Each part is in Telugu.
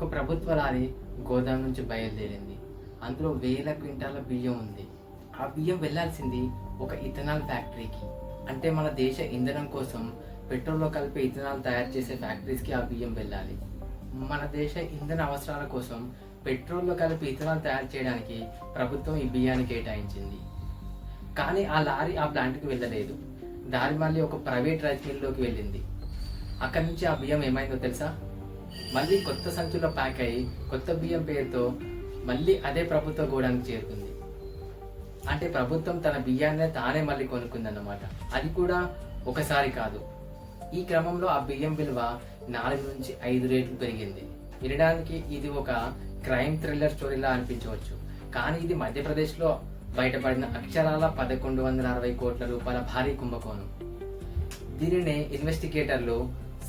ఒక ప్రభుత్వ లారీ గోదాం నుంచి బయలుదేరింది. అందులో వేల క్వింటాల బియ్యం ఉంది. ఆ బియ్యం వెళ్ళాల్సింది ఒక ఇథనాల్ ఫ్యాక్టరీకి. అంటే మన దేశ ఇంధనం కోసం పెట్రోల్లో కలిపి ఇథనాల్ తయారు చేసే ఫ్యాక్టరీస్కి ఆ బియ్యం వెళ్ళాలి. మన దేశ ఇంధన అవసరాల కోసం పెట్రోల్లో కలిపి ఇథనాల్ తయారు చేయడానికి ప్రభుత్వం ఈ బియ్యాన్ని కేటాయించింది. కానీ ఆ లారీ ఆ ప్లాంట్కి వెళ్ళలేదు. దారి మళ్ళీ ఒక ప్రైవేట్ రైస్ మిల్లోకి వెళ్ళింది. అక్కడి నుంచి ఆ బియ్యం ఏమైందో తెలుసా? మళ్ళీ కొత్త సంచుల్లో ప్యాక్ అయ్యి కొత్త బియ్యం పేరుతో మళ్ళీ అదే ప్రభుత్వ గోడానికి చేరుకుంది. అంటే ప్రభుత్వం తన బియ్యాన్నే తానే మళ్ళీ కొనుక్కుందన్నమాట. అది కూడా ఒకసారి కాదు. ఈ క్రమంలో ఆ బియ్యం విలువ 4 నుంచి 5 రేట్లు పెరిగింది. వినడానికి ఇది ఒక క్రైమ్ థ్రిల్లర్ స్టోరీలా అనిపించవచ్చు. కానీ ఇది మధ్యప్రదేశ్లో బయటపడిన అక్షరాల 1160 కోట్ల రూపాయల భారీ కుంభకోణం. దీనినే ఇన్వెస్టిగేటర్లు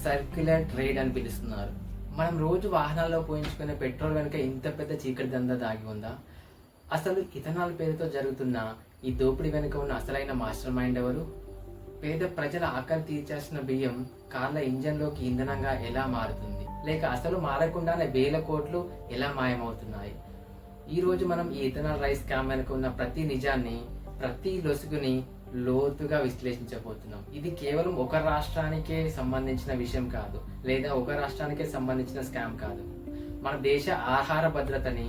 సర్క్యులర్ ట్రేడ్ అని పిలుస్తున్నారు. మనం రోజు వాహనాల్లో పోయించుకునే పెట్రోల్ వెనుక ఇంత పెద్ద చీకటి దందా దాగి ఉందా? అసలు ఇథనాల్ పేరుతో జరుగుతున్న ఈ దోపిడీ వెనుక ఉన్న అసలైన మాస్టర్ మైండ్ ఎవరు? పేద ప్రజల ఆకలి తీర్చాల్సిన బియ్యం కార్ల ఇంజన్లోకి ఇంధనంగా ఎలా మారుతుంది? లేక అసలు మారకుండానే వేల కోట్లు ఎలా మాయమవుతున్నాయి? ఈ రోజు మనం ఈ ఇథనాల్ రైస్ స్కామ్ వెనుక ఉన్న ప్రతి నిజాన్ని, ప్రతి లొసుగుని లోతుగా విశ్లేషించబోతున్నాం. ఇది కేవలం ఒక రాష్ట్రానికే సంబంధించిన విషయం కాదు, లేదా ఒక రాష్ట్రానికే సంబంధించిన స్కామ్ కాదు. మన దేశ ఆహార భద్రతని,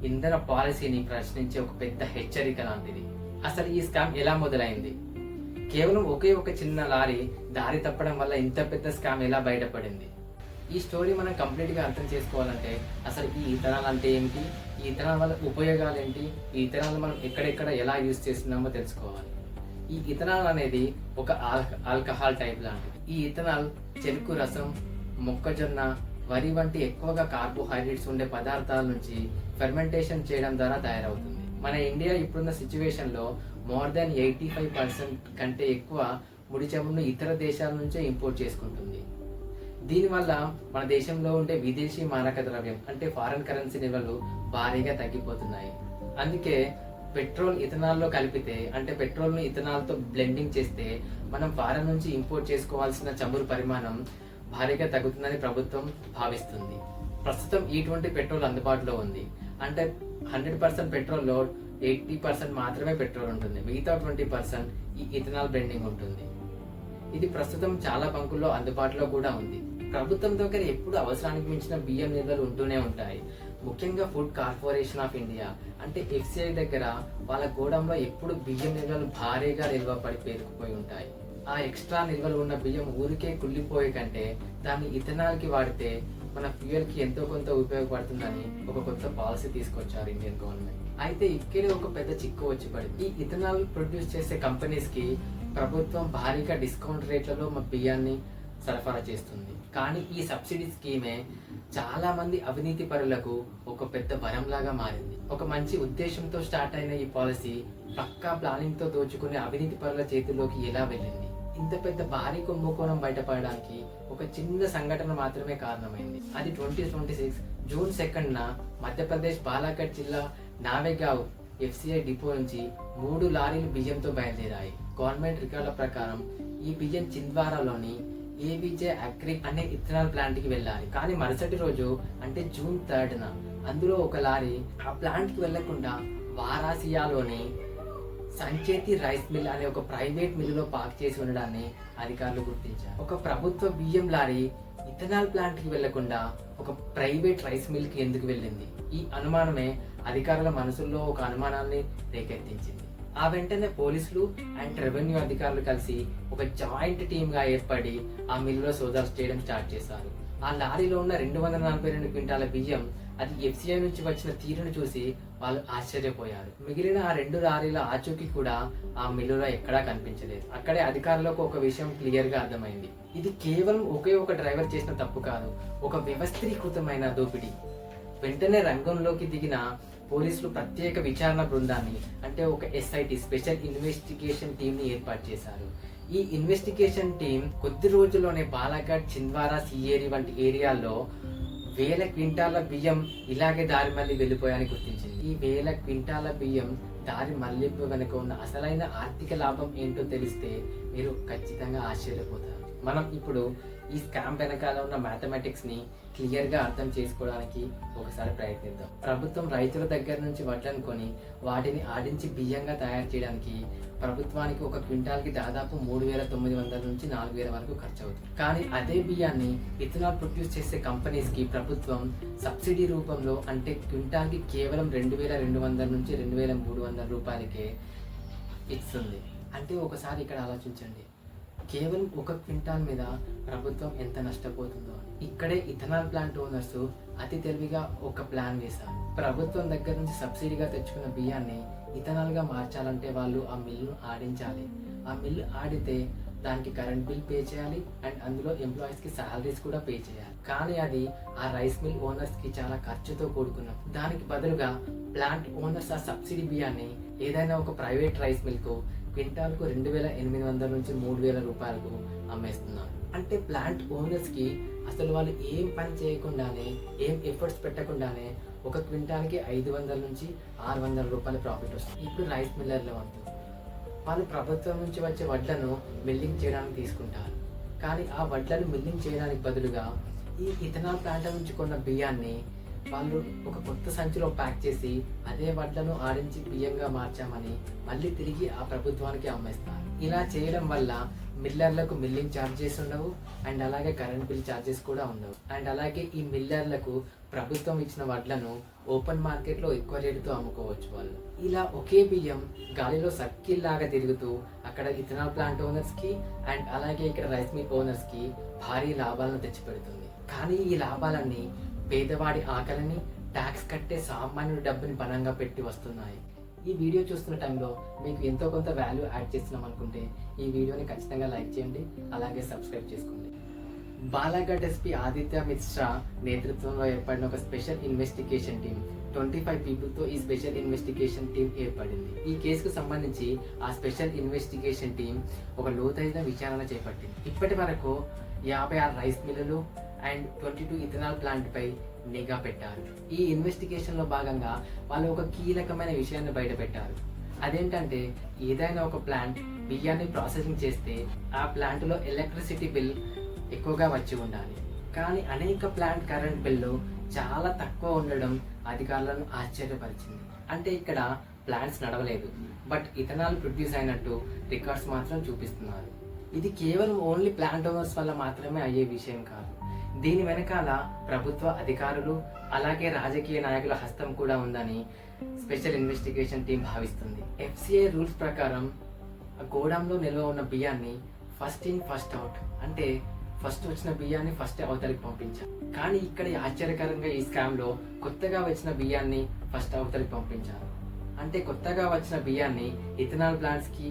ఇంధన పాలసీని ప్రశ్నించే ఒక పెద్ద హెచ్చరిక లాంటిది. అసలు ఈ స్కామ్ ఎలా మొదలైంది? కేవలం ఒకే ఒక చిన్న లారీ దారి తప్పడం వల్ల ఇంత పెద్ద స్కామ్ ఎలా బయటపడింది? ఈ స్టోరీ మనం కంప్లీట్గా అర్థం చేసుకోవాలంటే అసలు ఈ ఇథనాల్ అంటే ఏంటి, ఈ ఇథనాల్ వల్ల ఉపయోగాలు ఏంటి, ఈ ఇథనాల్ మనం ఎక్కడెక్కడ ఎలా యూజ్ చేస్తున్నామో తెలుసుకోవాలి. ఈ ఇథనాల్ అనేది ఒక ఆల్కహాల్ టైప్ లాంటిది. ఈ ఇథనాల్ చెరుకు రసం, మొక్కజొన్న, వరి వంటి ఎక్కువగా కార్బోహైడ్రేట్స్ ఉండే పదార్థాల నుంచి ఫెర్మెంటేషన్ చేయడం ద్వారా తయారవుతుంది. మన ఇండియా ఇప్పుడున్న సిచ్యువేషన్లో మోర్ దాన్ 85% కంటే ఎక్కువ ముడి చమురును ఇతర దేశాల నుంచే ఇంపోర్ట్ చేసుకుంటుంది. దీనివల్ల మన దేశంలో ఉండే విదేశీ మారక ద్రవ్యం అంటే ఫారెన్ కరెన్సీ నిల్వలు భారీగా తగ్గిపోతున్నాయి. అందుకే పెట్రోల్ ఇథనాల్లో కలిపితే, అంటే పెట్రోల్ను ఇథనాల్తో బ్లెండింగ్ చేస్తే మనం ఫారెన్ నుంచి ఇంపోర్ట్ చేసుకోవాల్సిన చమురు పరిమాణం భారీగా తగ్గుతుందని ప్రభుత్వం భావిస్తుంది. ప్రస్తుతం E20 పెట్రోల్ అందుబాటులో ఉంది. అంటే 100% పెట్రోల్లో 80% మాత్రమే పెట్రోల్ ఉంటుంది, మిగతా 20% ఈ ఇథనాల్ బ్లెండింగ్ ఉంటుంది. ఇది ప్రస్తుతం చాలా బంకుల్లో అందుబాటులో కూడా ఉంది. ప్రభుత్వం దగ్గర ఎప్పుడు అవసరానికి మించిన బియ్యం నిల్వలు ఉంటూనే ఉంటాయి. ముఖ్యంగా ఫుడ్ కార్పొరేషన్ ఆఫ్ ఇండియా అంటే FCI దగ్గర వాళ్ళ గోడంలో ఎప్పుడు బియ్యం నిల్వలు భారీగా నిల్వపడి పేరుకుపోయి ఉంటాయి. ఆ ఎక్స్ట్రా నిల్వలు ఉన్న బియ్యం ఊరికే కుళ్ళిపోయే కంటే దాన్ని ఇథనాల్కి వాడితే మన ఫ్యూయల్కి ఎంతో కొంత ఉపయోగపడుతుందని ఒక కొత్త పాలసీ తీసుకొచ్చారు ఇండియన్ గవర్నమెంట్. అయితే ఇక్కడే ఒక పెద్ద చిక్కు వచ్చి పడింది. ఈ ఇథనాల్ ప్రొడ్యూస్ చేసే కంపెనీస్కి ప్రభుత్వం భారీగా డిస్కౌంట్ రేట్లలో మా బియ్యాన్ని సరఫరా చేస్తుంది. కానీ ఈ సబ్సిడీ స్కీమే చాలా మంది అవినీతి పరులకు ఒక పెద్ద వరంలాగా మారింది. ఒక మంచి ఉద్దేశంతో స్టార్ట్ అయిన ఈ పాలసీ పక్కా ప్లానింగ్తో దోచుకునే అవినీతి పరుల చేతుల్లోకి ఎలా వెళ్ళింది? ఇంత పెద్ద భారీ కుంభకోణం బయటపడడానికి ఒక చిన్న సంఘటన మాత్రమే కారణమైంది. అది 2026 జూన్ 2న మధ్యప్రదేశ్ బాలాఘట్ జిల్లా నావేగావ్ FCI డిపో నుంచి 3 లారీలు బియ్యంతో బయలుదేరాయి. గవర్నమెంట్ రికార్డుల ప్రకారం ఈ బియ్యం చింద్వారాలోని AVJ అగ్రి అనే ఇథనాల్ ప్లాంట్ కి వెళ్ళాలి. కానీ మరుసటి రోజు అంటే జూన్ 3న అందులో ఒక లారీ ఆ ప్లాంట్ కి వెళ్లకుండా వారాసియాలోని సంచేతి రైస్ మిల్ అనే ఒక ప్రైవేట్ మిల్లులో పార్క్ చేసి ఉండడాన్ని అధికారులు గుర్తించారు. ఒక ప్రభుత్వ బియ్యం లారీ ఇథనాల్ ప్లాంట్ కి వెళ్లకుండా ఒక ప్రైవేట్ రైస్ మిల్ కి ఎందుకు వెళ్ళింది? ఈ అనుమానమే అధికారుల మనసుల్లో ఒక అనుమానాన్ని రేకెత్తించింది. ఆ వెంటనే పోలీసులు అండ్ రెవెన్యూ అధికారులు కలిసి ఒక జాయింట్ టీమ్ గా ఏర్పడి ఆ మిల్లులో సోదాలు చేయడం స్టార్ట్ చేశారు. ఆ లారీలో ఉన్న 242 క్వింటాల బియ్యం అది FCI నుంచి వచ్చిన తీరును చూసి వాళ్ళు ఆశ్చర్యపోయారు. మిగిలిన ఆ 2 లారీల ఆచూకీ కూడా ఆ మిల్లులో ఎక్కడా కనిపించలేదు. అక్కడే అధికారులకు ఒక విషయం క్లియర్ గా అర్థమైంది. ఇది కేవలం ఒకే ఒక డ్రైవర్ చేసిన తప్పు కాదు, ఒక వ్యవస్థీకృతమైన దోపిడీ. వెంటనే రంగంలోకి దిగిన పోలీసులు ప్రత్యేక విచారణ బృందాన్ని అంటే ఒక SIT స్పెషల్ ఇన్వెస్టిగేషన్ టీమ్ ని ఏర్పాటు చేశారు. ఈ ఇన్వెస్టిగేషన్ టీం కొద్ది రోజుల్లోనే బాలాఘట్, చింద్వారా, సియేరి వంటి ఏరియాల్లో వేల క్వింటాల బియ్యం ఇలాగే దారి మళ్ళీ వెళ్ళిపోయాయని గుర్తించింది. ఈ వేల క్వింటాల బియ్యం దారి మళ్లింపు వెనుక ఉన్న అసలైన ఆర్థిక లాభం ఏంటో తెలిస్తే మీరు ఖచ్చితంగా ఆశ్చర్యపోతారు. మనం ఇప్పుడు ఈ స్కామ్ వెనకాల ఉన్న మ్యాథమెటిక్స్ని క్లియర్గా అర్థం చేసుకోవడానికి ఒకసారి ప్రయత్నిద్దాం. ప్రభుత్వం రైతుల దగ్గర నుంచి వడ్లను కొని వాటిని ఆడించి బియ్యంగా తయారు చేయడానికి ప్రభుత్వానికి ఒక క్వింటాల్కి దాదాపు 3,900 నుంచి 4,000 వరకు ఖర్చు అవుతుంది. కానీ అదే బియ్యాన్ని ఇథనాల్ ప్రొడ్యూస్ చేసే కంపెనీస్కి ప్రభుత్వం సబ్సిడీ రూపంలో, అంటే క్వింటాల్కి కేవలం 2,200 నుంచి 2,300 రూపాయలకే ఇస్తుంది. అంటే ఒకసారి ఇక్కడ ఆలోచించండి, కేవలం ఒక క్వింటాల్ మీద ప్రభుత్వం ఎంత నష్టపోతుందో. ఇక్కడే ఇథనాల్ ప్లాంట్ ఓనర్స్ అతి తెలివిగా ఒక ప్లాన్ వేశారు. ప్రభుత్వం దగ్గర నుంచి సబ్సిడీగా తెచ్చుకున్న బియ్యాన్ని ఇథనాల్గా మార్చాలంటే వాళ్ళు ఆ మిల్లును ఆడించాలి. ఆ మిల్లు ఆడితే దానికి కరెంట్ బిల్ పే చేయాలి అండ్ అందులో ఎంప్లాయీస్కి శాలరీస్ కూడా పే చేయాలి. కానీ అది ఆ రైస్ మిల్ ఓనర్స్కి చాలా ఖర్చుతో కూడుకున్నాం. దానికి బదులుగా ప్లాంట్ ఓనర్స్ ఆ సబ్సిడీ బియ్యాన్ని ఏదైనా ఒక ప్రైవేట్ రైస్ మిల్కు క్వింటాల్కు 2,800 నుంచి 3,000 రూపాయలకు అమ్మేస్తున్నారు. అంటే ప్లాంట్ ఓనర్స్కి అసలు వాళ్ళు ఏం పని చేయకుండానే, ఏం ఎఫర్ట్స్ పెట్టకుండానే ఒక క్వింటాల్కి 500 నుంచి 600 రూపాయల ప్రాఫిట్ వస్తుంది. ఇప్పుడు రైస్ మిల్లర్లో అంటారు, వాళ్ళు ప్రభుత్వం నుంచి వచ్చే వడ్లను మిల్లింగ్ చేయడానికి తీసుకుంటారు. కానీ ఆ వడ్లను మిల్లింగ్ చేయడానికి బదులుగా ఈ ఇథనాల్ ప్లాంట్ నుంచి కొన్న బియ్యాన్ని వాళ్ళు ఒక కొత్త సంచిలో ప్యాక్ చేసి అదే వడ్లను ఆడించి బియ్యంగా మార్చామని మళ్ళీ తిరిగి ఆ ప్రభుత్వానికి అమ్మేస్తారు. ఇలా చేయడం వల్ల మిల్లర్లకు మిల్లింగ్ ఛార్జెస్ ఉండవు అండ్ అలాగే కరెంట్ బిల్ ఛార్జెస్ కూడా ఉండవు. అండ్ అలాగే ఈ మిల్లర్లకు ప్రభుత్వం ఇచ్చిన వడ్లను ఓపెన్ మార్కెట్లో ఎక్కువ రేటుతో అమ్ముకోవచ్చు వాళ్ళు. ఇలా ఒకే బియ్యం గాలిలో సర్కిల్ లాగా తిరుగుతూ అక్కడ ఇథనాల్ ప్లాంట్ ఓనర్స్కి అండ్ అలాగే ఇక్కడ రైస్ మిల్ ఓనర్స్కి భారీ లాభాలను తెచ్చిపెడుతుంది. కానీ ఈ లాభాలన్నీ పేదవాడి ఆకలిని, ట్యాక్స్ కట్టే సామాన్యుడి డబ్బుని పణంగా పెట్టి వస్తున్నాయి. ఈ వీడియో చూస్తున్న టైంలో మీకు ఎంతో కొంత వాల్యూ యాడ్ చేస్తున్నాం అనుకుంటే ఈ వీడియోని ఖచ్చితంగా లైక్ చేయండి, అలాగే సబ్స్క్రైబ్ చేసుకోండి. బాలాఘాట్ ఎస్పీ ఆదిత్య మిశ్రా నేతృత్వంలో ఏర్పడిన ఒక స్పెషల్ ఇన్వెస్టిగేషన్ టీం 25 పీపుల్తో ఈ స్పెషల్ ఇన్వెస్టిగేషన్ టీం ఏర్పడింది. ఈ కేసుకు సంబంధించి ఆ స్పెషల్ ఇన్వెస్టిగేషన్ టీం ఒక లోతైన విచారణ చేపట్టింది. ఇప్పటి వరకు 56 రైస్ మిల్లులు అండ్ 22 ఇథనాల్ ప్లాంట్ పై నిఘా పెట్టారు. ఈ ఇన్వెస్టిగేషన్ లో భాగంగా వాళ్ళు ఒక కీలకమైన విషయాన్ని బయటపెట్టారు. అదేంటంటే ఏదైనా ఒక ప్లాంట్ బియ్యాన్ని ప్రాసెసింగ్ చేస్తే ఆ ప్లాంట్ లో ఎలక్ట్రిసిటీ బిల్ ఎక్కువగా వచ్చి ఉండాలి. కానీ అనేక ప్లాంట్ కరెంట్ బిల్లు చాలా తక్కువ ఉండడం అధికారులను ఆశ్చర్యపరిచింది. అంటే ఇక్కడ ప్లాంట్స్ నడవలేదు, బట్ ఇథనాల్ ప్రొడ్యూస్ అయినట్టు రికార్డ్స్ మాత్రం చూపిస్తున్నారు. ఇది కేవలం ఓన్లీ ప్లాంట్ ఓనర్స్ వల్ల మాత్రమే అయ్యే విషయం కాదు. దీని వెనకాల ప్రభుత్వ అధికారులు అలాగే రాజకీయ నాయకుల హస్తం కూడా ఉందని స్పెషల్ ఇన్వెస్టిగేషన్ టీం భావిస్తుంది. FCI రూల్స్ ప్రకారం గోడాంలో నిల్వ ఉన్న బియ్యాన్ని ఫస్ట్ ఇన్ ఫస్ట్ అవుట్, అంటే ఫస్ట్ వచ్చిన బియ్యాన్ని ఫస్ట్ అవతలికి పంపించారు. కానీ ఇక్కడ ఆశ్చర్యకరంగా ఈ స్కామ్ లో కొత్తగా వచ్చిన బియ్యాన్ని ఫస్ట్ అవతలికి పంపించారు. అంటే కొత్తగా వచ్చిన బియ్యాన్ని ఇథనాల్ ప్లాంట్స్ కి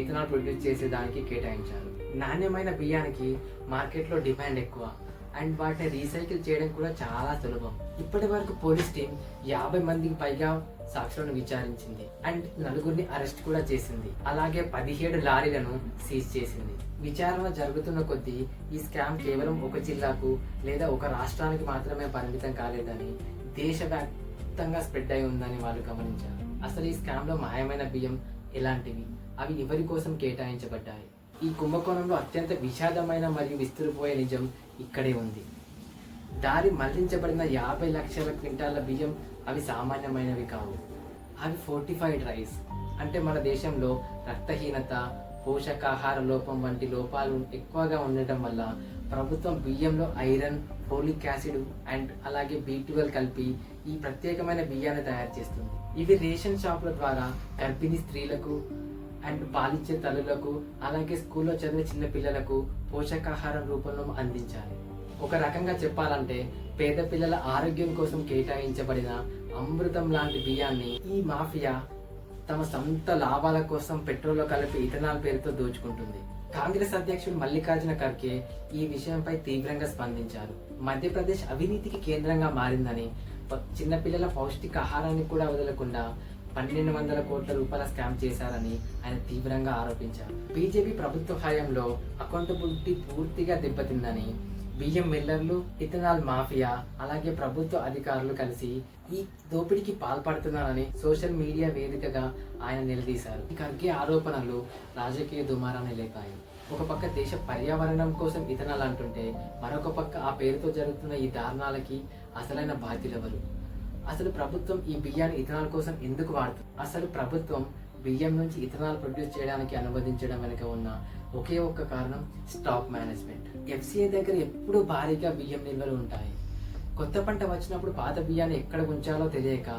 ఇథనాల్ ప్రొడ్యూస్ చేసేదానికి కేటాయించారు. నాణ్యమైన బియ్యానికి మార్కెట్లో డిమాండ్ ఎక్కువ అండ్ వాటిని రీసైకిల్ చేయడం కూడా చాలా సులభం. ఇప్పటి వరకు పోలీస్ టీం 50 మందికి పైగా సాక్షులను విచారించింది అండ్ 4గురిని అరెస్ట్ కూడా చేసింది. అలాగే 17 లారీలను సీజ్ చేసింది. విచారణ జరుగుతున్న కొద్దీ ఈ స్కామ్ కేవలం ఒక జిల్లాకు లేదా ఒక రాష్ట్రానికి మాత్రమే పరిమితం కాలేదని, దేశవ్యాప్తంగా స్ప్రెడ్ అయి ఉందని వాళ్ళు గమనించారు. అసలు ఈ స్కామ్ లో మాయమైన బియ్యం ఎలాంటివి, అవి ఎవరి కోసం కేటాయించబడ్డాయి? ఈ కుంభకోణంలో అత్యంత విషాదమైన మరియు విస్తుపోయే నిజం ఇక్కడే ఉంది. దారి మళ్లించబడిన 50 లక్షల క్వింటాల బియ్యం అవి సామాన్యమైనవి కావు. అవి ఫోర్టిఫైడ్ రైస్. అంటే మన దేశంలో రక్తహీనత, పోషకాహార లోపం వంటి లోపాలు ఎక్కువగా ఉండటం వల్ల ప్రభుత్వం బియ్యంలో ఐరన్, ఫోలిక్ యాసిడ్ అండ్ అలాగే B12 కలిపి ఈ ప్రత్యేకమైన బియ్యాన్ని తయారు చేస్తుంది. ఇవి రేషన్ షాపుల ద్వారా గర్భిణీ స్త్రీలకు అండ్ పాలిచ్చే తల్లులకు అలాగే స్కూల్లో చదివే చిన్న పిల్లలకు పోషకాహారం రూపంలో అందించాలి. ఒక రకంగా చెప్పాలంటే పేద పిల్లల ఆరోగ్యం కోసం కేటాయించబడిన అమృతం లాంటి బియ్యాన్ని ఈ మాఫియా తమ సొంత లాభాల కోసం పెట్రోల్లో కలిపి ఇథనాల్ పేరుతో దోచుకుంటుంది. కాంగ్రెస్ అధ్యక్షుడు మల్లికార్జున ఖర్గే ఈ విషయంపై తీవ్రంగా స్పందించారు. మధ్యప్రదేశ్ అవినీతికి కేంద్రంగా మారిందని, చిన్నపిల్లల పౌష్టికాహారాన్ని కూడా వదలకుండా 1,200 కోట్ల రూపాయల స్కామ్ చేశారని ఆయన తీవ్రంగా ఆరోపించారు. బీజేపీ ప్రభుత్వ హయాంలో అకౌంటబిలిటీ పూర్తిగా దెబ్బతిందని, బియ్యం మిల్లర్లు, ఇథనాల్ మాఫియా అలాగే ప్రభుత్వ అధికారులు కలిసి ఈ దోపిడీకి పాల్పడుతున్నారని సోషల్ మీడియా వేదికగా ఆయన నిలదీశారు. ఖర్గే ఆరోపణలు రాజకీయ దుమారాన్ని లేపాయి. ఒక పక్క దేశ పర్యావరణం కోసం ఇథనాల్ అంటుంటే, మరొక పక్క ఆ పేరుతో జరుగుతున్న ఈ దారుణాలకి అసలైన బాధ్యులెవరు? అసలు ప్రభుత్వం ఈ బియ్యాన్ని ఇథనాల్ కోసం ఎందుకు వాడుతుంది? అసలు ప్రభుత్వం బియ్యం నుంచి ఇథనాల్ ప్రొడ్యూస్ చేయడానికి అనుమతించడం వెనుక ఉన్న ఒకే ఒక్క కారణం స్టాక్ మేనేజ్మెంట్. ఎఫ్సిఐ దగ్గర ఎప్పుడూ భారీగా బియ్యం నిల్వలు ఉంటాయి. కొత్త పంట వచ్చినప్పుడు పాత బియ్యాన్ని ఎక్కడ ఉంచాలో తెలియక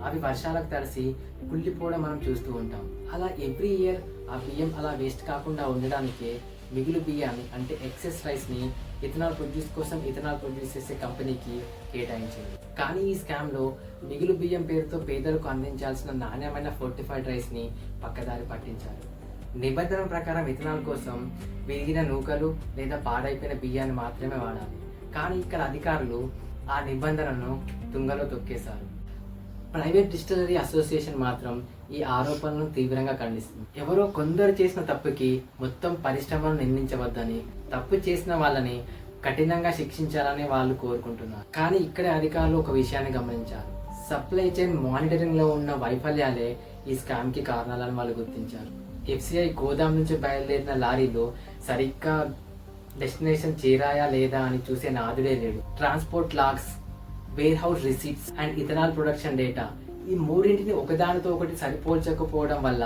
అవి వర్షాలకు తడిసి కుళ్ళిపోవడం మనం చూస్తూ ఉంటాం. అలా ఎవ్రీ ఇయర్ ఆ బియ్యం అలా వేస్ట్ కాకుండా ఉండడానికే మిగులు బియ్యాన్ని అంటే ఎక్సెస్ రైస్ని ఇథనాల్ ప్రొడ్యూస్ చేసే కంపెనీకి కేటాయించింది. కానీ ఈ స్కామ్లో మిగులు బియ్యం పేరుతో పేదలకు అందించాల్సిన నాణ్యమైన ఫోర్టిఫైడ్ రైస్ని పక్కదారి పట్టించారు. నిబంధన ప్రకారం ఇథనాల్ కోసం విరిగిన నూకలు లేదా పాడైపోయిన బియ్యాన్ని మాత్రమే వాడాలి. కానీ ఇక్కడ అధికారులు ఆ నిబంధనను తుంగలో తొక్కేశారు. ప్రైవేట్ డిస్టిలరీ అసోసియేషన్ మాత్రం ఈ ఆరోపణలను తీవ్రంగా ఖండిస్తుంది. ఎవరో కొందరు చేసిన తప్పుకి మొత్తం పరిశ్రమను నిందించవద్దని, తప్పు చేసిన వాళ్ళని కఠినంగా శిక్షించాలని వాళ్ళు కోరుకుంటున్నారు. కానీ ఇక్కడే అధికారులు ఒక విషయాన్ని గమనించారు. సప్లై చైన్ మానిటరింగ్ లో ఉన్న వైఫల్యాలే ఈ స్కామ్ కి కారణాలని వాళ్ళు గుర్తించారు. ఎఫ్సిఐ గోదాం నుంచి బయలుదేరిన లారీలో సరిగ్గా డెస్టినేషన్ చేరాయా లేదా అని చూసే నాదుడే లేడు. Transport logs, warehouse receipts and ethanol production data, ఈ మూడింటిని ఒకదానితో ఒకటి సరిపోల్చకపోవడం వల్ల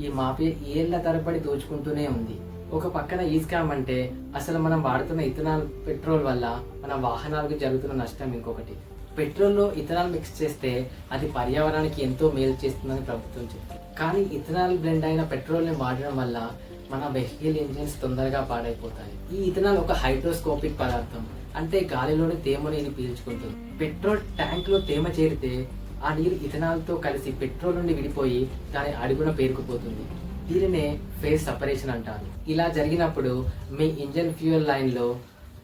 ఈ మాఫియా ఏళ్ల తరబడి దోచుకుంటూనే ఉంది. ఒక పక్కన ఈ స్కామ్ అంటే అసలు మనం వాడుతున్న ఇథనాల్ పెట్రోల్ వల్ల మన వాహనాలకు జరుగుతున్న నష్టం ఇంకొకటి. పెట్రోల్లో ఇథనాల్ మిక్స్ చేస్తే అది పర్యావరణానికి ఎంతో మేలు చేస్తుందని ప్రభుత్వం చెప్తుంది. కానీ ఇథనాల్ బ్లెండ్ అయిన పెట్రోల్ని వాడడం వల్ల మన వెహికల్ ఇంజిన్స్ తొందరగా పాడైపోతాయి. ఈ ఇథనాల్ ఒక హైడ్రోస్కోపిక్ పదార్థం, అంటే గాలిలోని తేమని ఇది పీల్చుకుంటుంది. పెట్రోల్ ట్యాంక్ లో తేమ చేరితే ఆ నీరు ఇథనాల్తో కలిసి పెట్రోల్ నుండి విడిపోయి దాని అడుగున పేరుకుపోతుంది. దీనినే ఫేజ్ సపరేషన్ అంటారు. ఇలా జరిగినప్పుడు మీ ఇంజన్ ఫ్యూయల్ లైన్లో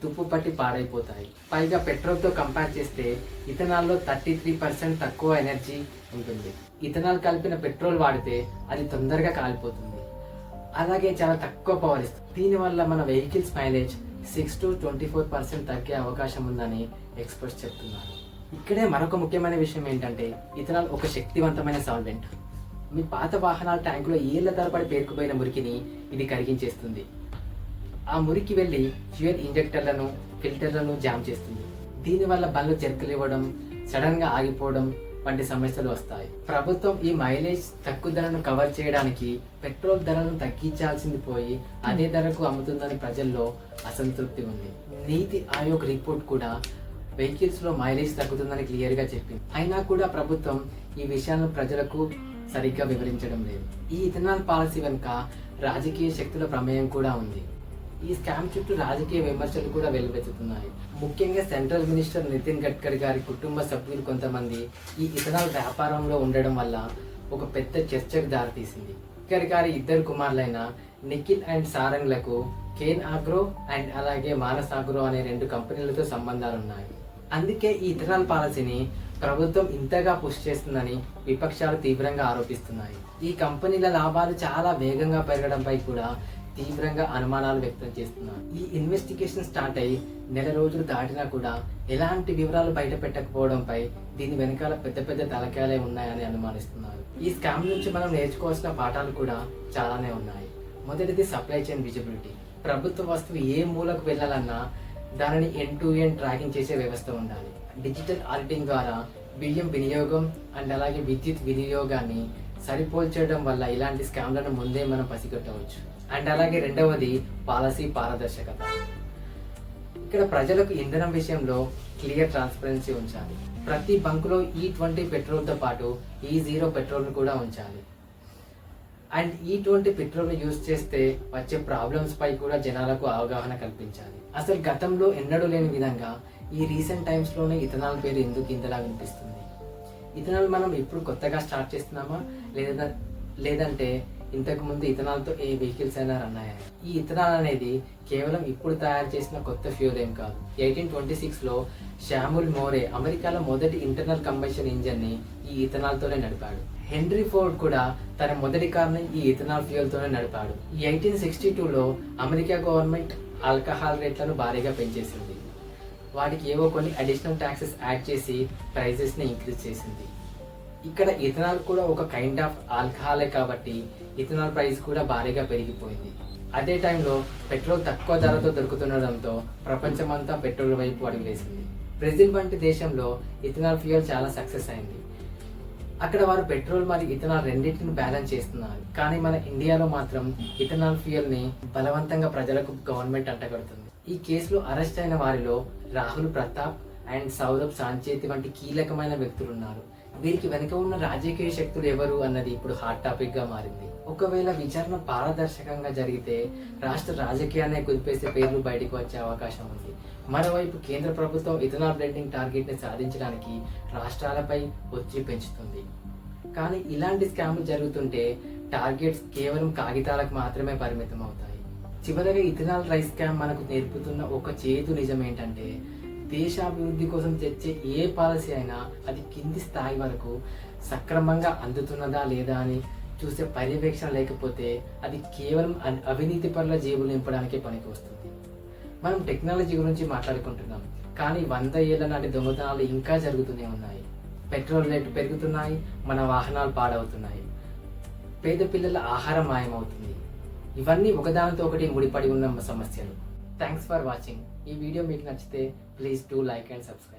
తుప్పు పట్టి పాడైపోతాయి. పైగా పెట్రోల్తో కంపేర్ చేస్తే ఇథనాల్లో 33% తక్కువ ఎనర్జీ ఉంటుంది. ఇథనాల్ కలిపిన పెట్రోల్ వాడితే అది తొందరగా కాలిపోతుంది, అలాగే చాలా తక్కువ పవర్ ఇస్తుంది. దీనివల్ల మన వెహికల్స్ మైలేజ్ 6 to 24% తగ్గే అవకాశం ఉందని ఎక్స్పర్ట్స్ చెప్తున్నారు. ఇక్కడే మరొక ముఖ్యమైన విషయం ఏంటంటే, ఇథనాల్ ఒక శక్తివంతమైన సాల్వెంట్. మీ పాత వాహనాల ట్యాంకులో ఏళ్ల తరబడి పేరుకుపోయిన మురికిని ఇది కరిగించేస్తుంది. ఆ మురికి వెళ్ళి ఫ్యూయల్ ఇంజెక్టర్లను, ఫిల్టర్లను జామ్ చేస్తుంది. దీనివల్ల బండ్లు జర్కులు ఇవ్వడం, సడన్ గా ఆగిపోవడం వంటి సమస్యలు వస్తాయి. ప్రభుత్వం ఈ మైలేజ్ తక్కువ ధరను కవర్ చేయడానికి పెట్రోల్ ధరలను తగ్గించాల్సింది పోయి అదే ధరకు అమ్ముతుందని ప్రజల్లో అసంతృప్తి ఉంది. నీతి ఆయోగ్ రిపోర్ట్ కూడా వెహికల్స్ లో మైలేజ్ తగ్గుతుందని క్లియర్ గా చెప్పింది. అయినా కూడా ప్రభుత్వం ఈ విషయాలను ప్రజలకు సరిగ్గా వివరించడం లేదు. ఈ ఇథనాల్ పాలసీ వెనుక రాజకీయ శక్తుల ప్రమేయం కూడా ఉంది. ఈ స్కామ్ చుట్టూ రాజకీయ విమర్శలు కూడా వెల్లువెత్తుతున్నాయి. ముఖ్యంగా సెంట్రల్ మినిస్టర్ నితిన్ గడ్కరీ గారి కుటుంబ సభ్యులు కొంతమంది ఈ ఇథనాల్ వ్యాపారంలో ఉండడం వల్ల ఒక పెద్ద చర్చకు దారితీసింది. గడ్కరీ గారి 2 కుమారులైన నిఖిల్ అండ్ సారంగ్లకు కేన్ ఆగ్రో అండ్ అలాగే మానస్ ఆగ్రో అనే 2 కంపెనీలతో సంబంధాలున్నాయి. అందుకే ఈ ఇథనాల్ పాలసీని ప్రభుత్వం ఇంతగా పుష్ చేస్తుందని విపక్షాలు తీవ్రంగా ఆరోపిస్తున్నాయి. ఈ కంపెనీల లాభాలు చాలా వేగంగా పెరగడంపై కూడా తీవ్రంగా అనుమానాలు వ్యక్తం చేస్తున్నారు. ఈ ఇన్వెస్టిగేషన్ స్టార్ట్ అయ్యి నెల రోజులు దాటినా కూడా ఎలాంటి వివరాలు బయట పెట్టకపోవడంపై దీని వెనకాల పెద్ద పెద్ద తలకాయలే ఉన్నాయని అనుమానిస్తున్నారు. ఈ స్కామ్ నుంచి మనం నేర్చుకోవాల్సిన పాఠాలు కూడా చాలానే ఉన్నాయి. మొదటిది సప్లై చైన్ విజిబిలిటీ. ప్రభుత్వ వస్తువు ఏ మూలకు వెళ్ళాలన్నా దానిని ఎండ్ టు ఎండ్ ట్రాకింగ్ చేసే వ్యవస్థ ఉండాలి. డిజిటల్ ఆడిటింగ్ ద్వారా బియ్యం వినియోగం అండ్ అలాగే విద్యుత్ వినియోగాన్ని సరిపోల్చడం వల్ల ఇలాంటి స్కామ్లను ముందే మనం పసిగట్టవచ్చు. అండ్ అలాగే రెండవది పాలసీ పారదర్శకత. ఇక్కడ ప్రజలకు ఇంధనం విషయంలో క్లియర్ ట్రాన్స్పరెన్సీ ఉంచాలి. ప్రతి బంకులో E20 పెట్రోల్తో పాటు E0 పెట్రోల్ను కూడా ఉంచాలి. అండ్ E20 పెట్రోల్ను యూజ్ చేస్తే వచ్చే ప్రాబ్లమ్స్ పై కూడా జనాలకు అవగాహన కల్పించాలి. అసలు గతంలో ఎన్నడూ లేని విధంగా ఈ రీసెంట్ టైమ్స్లోనే ఇథనాల్ పేరు ఎందుకు ఇంతలా వినిపిస్తుంది? ఇథనాల్ మనం ఇప్పుడు కొత్తగా స్టార్ట్ చేస్తున్నామా లేదంటే ఇంతకు ముందు ఇథనాల్తో ఏ వెహికల్స్ అయినా రన్ అయ్యాయి? ఈ ఇథనాల్ అనేది కేవలం ఇప్పుడు తయారు చేసిన కొత్త ఫ్యూల్ ఏం కాదు. 1826లో శామ్యూల్ మోరే అమెరికాలో మొదటి ఇంటర్నల్ కంబషన్ ఇంజన్ ని ఈ ఇథనాల్తోనే నడిపాడు. హెన్రీ ఫోర్డ్ కూడా తన మొదటి కార్ని ఈ ఇథనాల్ ఫ్యూయల్ తోనే నడిపాడు. ఈ 1862లో అమెరికా గవర్నమెంట్ ఆల్కహాల్ రేట్లను భారీగా పెంచేసింది. వాటికి ఏవో కొన్ని అడిషనల్ ట్యాక్సెస్ యాడ్ చేసి ప్రైజెస్ ని ఇంక్రీజ్ చేసింది. ఇక్కడ ఇథనాల్ కూడా ఒక కైండ్ ఆఫ్ ఆల్కహాలే కాబట్టి ఇథనాల్ ప్రైస్ కూడా భారీగా పెరిగిపోయింది. అదే టైంలో పెట్రోల్ తక్కువ ధరతో దొరుకుతుండడంతో ప్రపంచమంతా పెట్రోల్ వైపు అడుగులేసింది. బ్రెజిల్ వంటి దేశంలో ఇథనాల్ ఫ్యూయల్ చాలా సక్సెస్ అయింది. అక్కడ వారు పెట్రోల్ మరియు ఇథనాల్ రెండింటిని బ్యాలెన్స్ చేస్తున్నారు. కానీ మన ఇండియాలో మాత్రం ఇథనాల్ ఫ్యూయల్ ని బలవంతంగా ప్రజలకు గవర్నమెంట్ అంటగడుతుంది. ఈ కేసులో అరెస్ట్ అయిన వారిలో రాహుల్ ప్రతాప్ అండ్ సౌరభ్ సాంచేతి వంటి కీలకమైన వ్యక్తులు ఉన్నారు. వీరికి వెనుక ఉన్న రాజకీయ శక్తులు ఎవరు అన్నది ఇప్పుడు హాట్ టాపిక్ గా మారింది. ఒకవేళ విచారణ పారదర్శకంగా జరిగితే రాష్ట్ర రాజకీయాన్ని కుదిపేసే పేర్లు బయటకు వచ్చే అవకాశం ఉంది. మరోవైపు కేంద్ర ప్రభుత్వం ఇథనాల్ బ్లెండింగ్ టార్గెట్ ని సాధించడానికి రాష్ట్రాలపై ఒత్తిడి పెంచుతుంది. కానీ ఇలాంటి స్కామ్లు జరుగుతుంటే టార్గెట్స్ కేవలం కాగితాలకు మాత్రమే పరిమితం అవుతాయి. చివరగా ఇథనాల్ రైస్ స్కామ్ మనకు నేర్పుతున్న ఒక చేదు నిజం ఏంటంటే, దేశాభివృద్ధి కోసం తెచ్చే ఏ పాలసీ అయినా అది కింది స్థాయి వరకు సక్రమంగా అందుతున్నదా లేదా అని చూసే పర్యవేక్షణ లేకపోతే అది కేవలం అవినీతి పరుల జేబులు నింపడానికే పనికి వస్తుంది. మనం టెక్నాలజీ గురించి మాట్లాడుకుంటున్నాం, కానీ 100 ఏళ్ల నాటి దొంగతనాలు ఇంకా జరుగుతూనే ఉన్నాయి. పెట్రోల్ రేట్లు పెరుగుతున్నాయి, మన వాహనాలు పాడవుతున్నాయి, పేద పిల్లల ఆహారం మాయమవుతుంది. ఇవన్నీ ఒకదానితో ఒకటి ముడిపడి ఉన్న సమస్యలు. Thanks for watching. ఈ వీడియో మీకు నచ్చితే please do like and subscribe.